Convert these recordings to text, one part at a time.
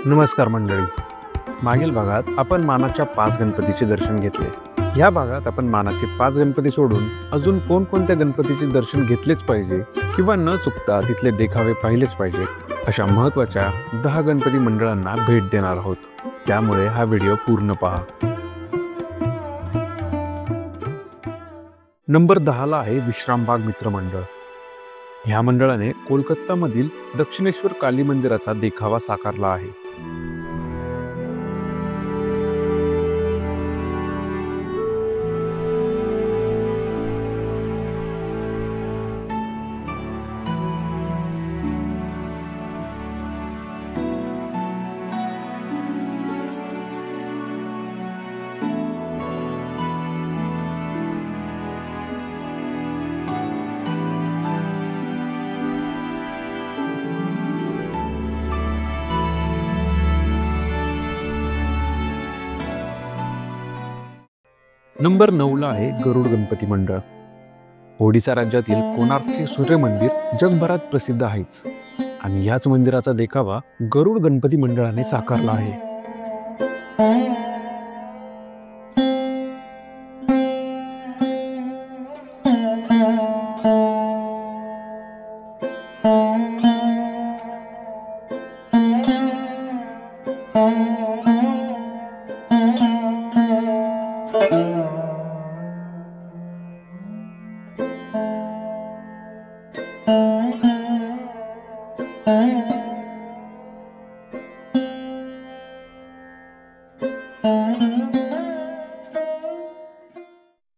नमस्कार मंडळी. मागील भागात आपण मानाच्या 5 गणपतीचे दर्शन घेतले. या भागात आपण मानाचे 5 गणपती सोडून अजून कोणकोणत्या गणपतीचे दर्शन घेतलेच पाहिजे किंवा न चुकता तिथले देखावे पाहिलेच पाहिजे अशा महत्त्वाच्या 10 गणपती मंडळांना भेट देणार आहोत. त्यामुळे हा व्हिडिओ पूर्ण पहा. नंबर 10 ला आहे विश्रामबाग मित्र मंडळ. ह्या मंडळाने कोलकातामधील दक्षिणेश्वर काली मंदिराचा देखावा साकारला आहे. नंबर 9 ला आहे गरुड गणपती मंडळ. ओडिसा राज्यातील कोणार्कचे सूर्य मंदिर जगभरात प्रसिद्ध आहेच आणि याच मंदिराचा देखावा गरुड गणपती मंडळाने साकारला आहे.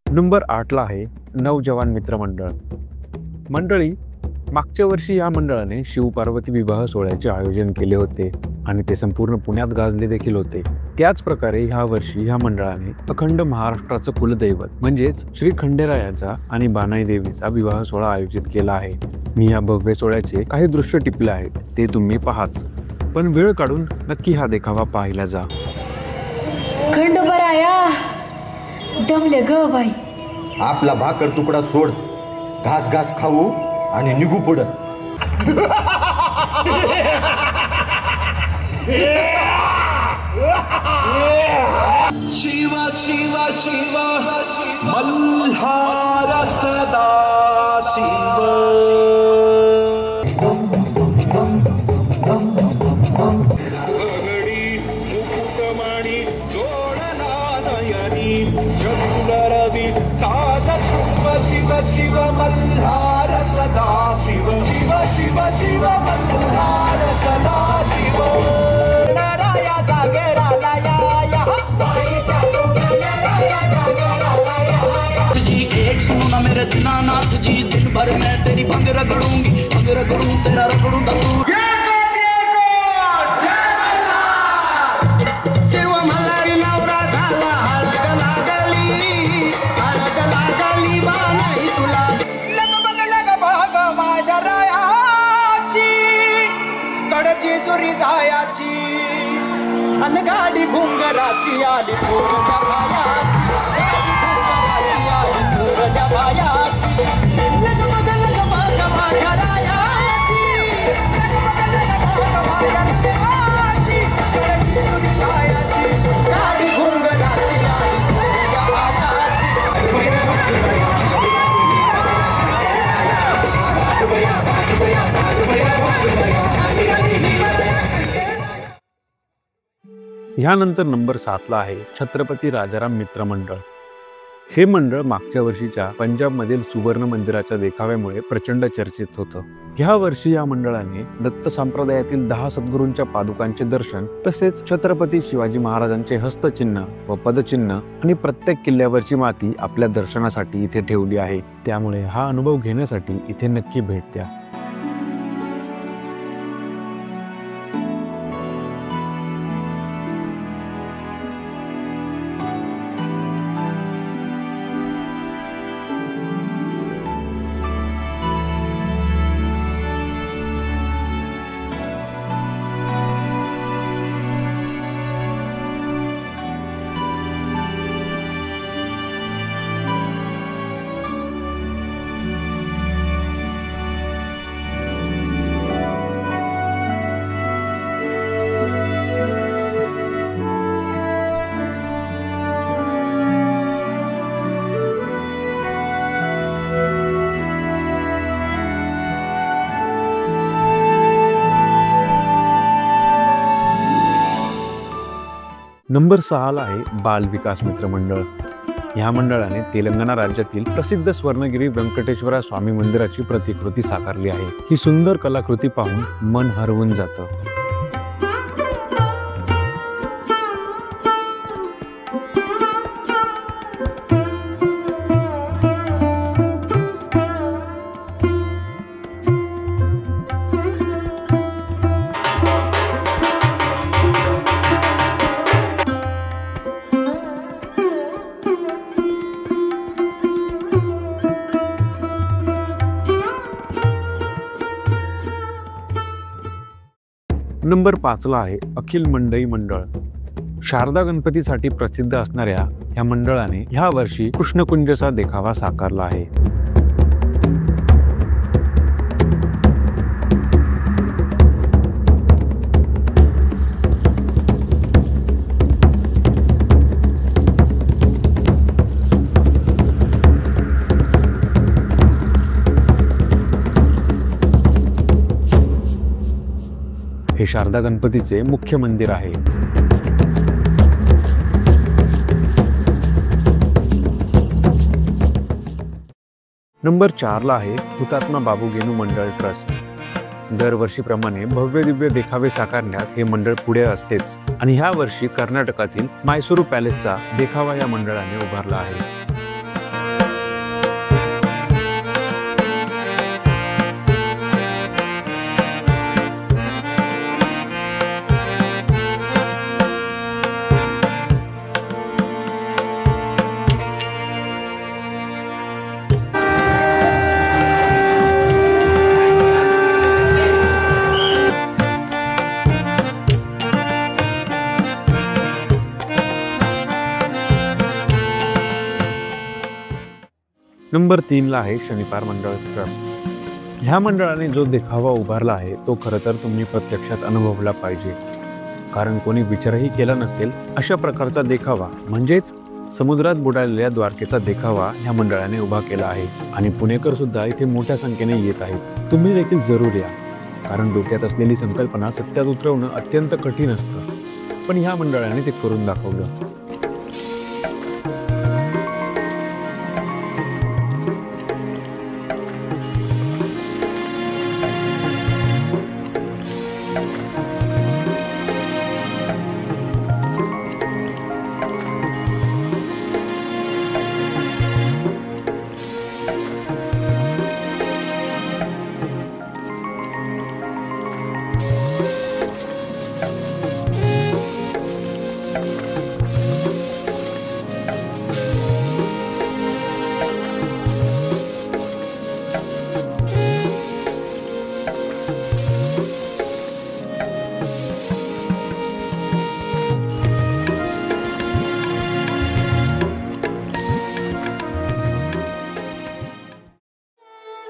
नंबर 8 ला आहे नवजवान मित्र मंडळ. मंडळी, मागच्या वर्षी या मंडळाने शिव-पार्वती विवाह सोहळ्याचे आयोजन केले होते आणि ते संपूर्ण पुण्यात गाजले देखील होते. त्याच प्रकारे ह्या वर्षी ह्या मंडळाने अखंड महाराष्ट्राचं कुलदैवत म्हणजेच श्री खंडेरायाचा आणि बानाई देवीचा विवाह सोहळा आयोजित केला आहे. मी या भव्य सोहळ्याचे काही दृश्य टिपले आहेत, ते तुम्ही पाहाच, पण वेळ काढून नक्की हा देखावा पाहायला जा. खंडोबाराया दमले ग बाई. आपला भाकर तुकडा सोड, घास घास खाऊ आणि निघू पुढं. शिव शिव शिव मल्हार सदा शिव. मुकुटमणी जोडला नयनी चंद्ररवी साध शुभ शिव शिव मल्हार सदा शिव. शिव शिव शिव मल्हार सदा शिव. नाराया जागेरा जी एक सुनो ना मेरे दीनानाथ जी, दिन भर मैं तेरी भंग रगड़ूंगी, भंग रगड़ूं तेरा रगड़ूं दबू. शिव मल्हारी नवरा झाला, हळद लागली बानाई तुला. लग बघ माझ्या रायाची, कडची चुरी जायाची अन गाडी भुंगराची आली पोरच्या भायाची. ह्यानंतर नंबर 7 ला आहे छत्रपती राजाराम मित्र मंडळ. हे मंडळ मागच्या वर्षीच्या पंजाबमधील सुवर्ण मंदिराच्या देखाव्यामुळे प्रचंड चर्चेत होतं. ह्या वर्षी या मंडळाने दत्त संप्रदायातील 10 सद्गुरूंच्या पादुकांचे दर्शन, तसेच छत्रपती शिवाजी महाराजांचे हस्तचिन्ह व पदचिन्ह आणि प्रत्येक किल्ल्यावरची माती आपल्या दर्शनासाठी इथे ठेवली आहे. त्यामुळे हा अनुभव घेण्यासाठी इथे नक्की भेट द्या. नंबर 6ला आहे बाल विकास मित्र मंडळ. ह्या मंडळाने तेलंगणा राज्यातील प्रसिद्ध स्वर्णगिरी व्यंकटेश्वरा स्वामी मंदिराची प्रतिकृती साकारली आहे. ही सुंदर कलाकृती पाहून मन हरवून जातं. नंबर 5ला आहे अखिल मंडई मंडळ. शारदा गणपतीसाठी प्रसिद्ध असणाऱ्या ह्या मंडळाने ह्या वर्षी कृष्णकुंजचा देखावा साकारला आहे. हे शारदा गणपतीचे मुख्य मंदिर आहे. नंबर 4ला आहे हुतात्मा बाबू गेनू मंडळ ट्रस्ट. दरवर्षीप्रमाणे भव्य दिव्य देखावे साकारण्यात हे मंडळ पुढे असतेच आणि ह्या वर्षी कर्नाटकातील मैसूरू पॅलेसचा देखावा या मंडळाने उभारला आहे. नंबर 3ला आहे शनिवार मंडळ ट्रस्ट. ह्या मंडळाने जो देखावा उभारला आहे तो खरं तर तुम्ही प्रत्यक्षात अनुभवला पाहिजे, कारण कोणी विचारही केला नसेल अशा प्रकारचा देखावा म्हणजेच समुद्रात बुडालेल्या द्वारकेचा देखावा ह्या मंडळाने उभा केला आहे आणि पुणेकर सुद्धा इथे मोठ्या संख्येने येत आहेत. तुम्ही देखील जरूर या, कारण डोक्यात असलेली संकल्पना सत्यात उतरवणं अत्यंत कठीण असतं, पण ह्या मंडळाने ते करून दाखवलं.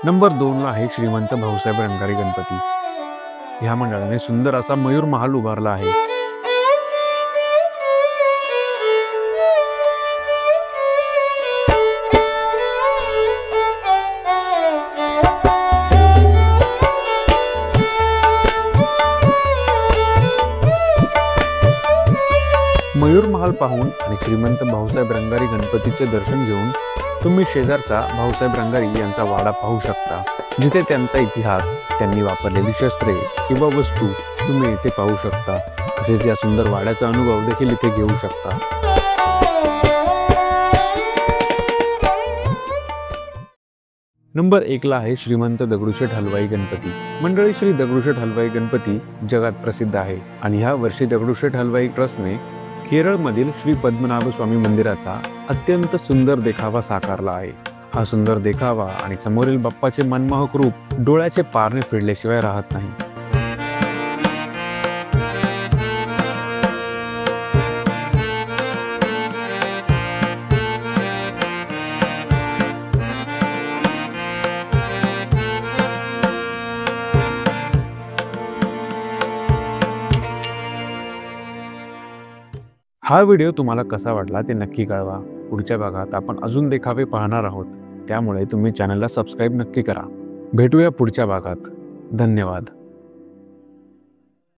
नंबर 2ला आहे श्रीमंत भाऊसाहेब रंगारी गणपती. ह्या मंडळाने सुंदर असा मयूर महाल उभारला आहे. मयूर महाल पाहून आणि श्रीमंत भाऊसाहेब रंगारी गणपतीचे दर्शन घेऊन तुम्ही शेजारचा भाऊसाहेब रंगारी यांचा वाडा पाहू शकता, जिथे त्यांचा इतिहास, त्यांनी वापरलेली शस्त्रे किंवा वस्तू तुम्ही इथे पाहू शकता. तसेच या सुंदर वाड्याचा अनुभव देखील इथे घेऊ शकता. नंबर 1ला आहे श्रीमंत दगडूशेठ हलवाई गणपती. मंडळी, श्री दगडूशेठ हलवाई गणपती जगात प्रसिद्ध आहे आणि ह्या वर्षी दगडूशेठ हलवाई ट्रस्टने केरळमधील श्री पद्मनाभ स्वामी मंदिराचा अत्यंत सुंदर देखावा साकारला आहे. हा सुंदर देखावा आणि समोरील बाप्पाचे मनमोहक रूप डोळ्याचे पारणे फिरल्याशिवाय राहत नाही. हा व्हिडिओ तुम्हाला कसा वाटला ते नक्की कळवा. पुढच्या भागात आपण अजून देखावे पाहणार आहोत, त्यामुळे तुम्ही चॅनलला सबस्क्राईब नक्की करा. भेटूया पुढच्या भागात. धन्यवाद.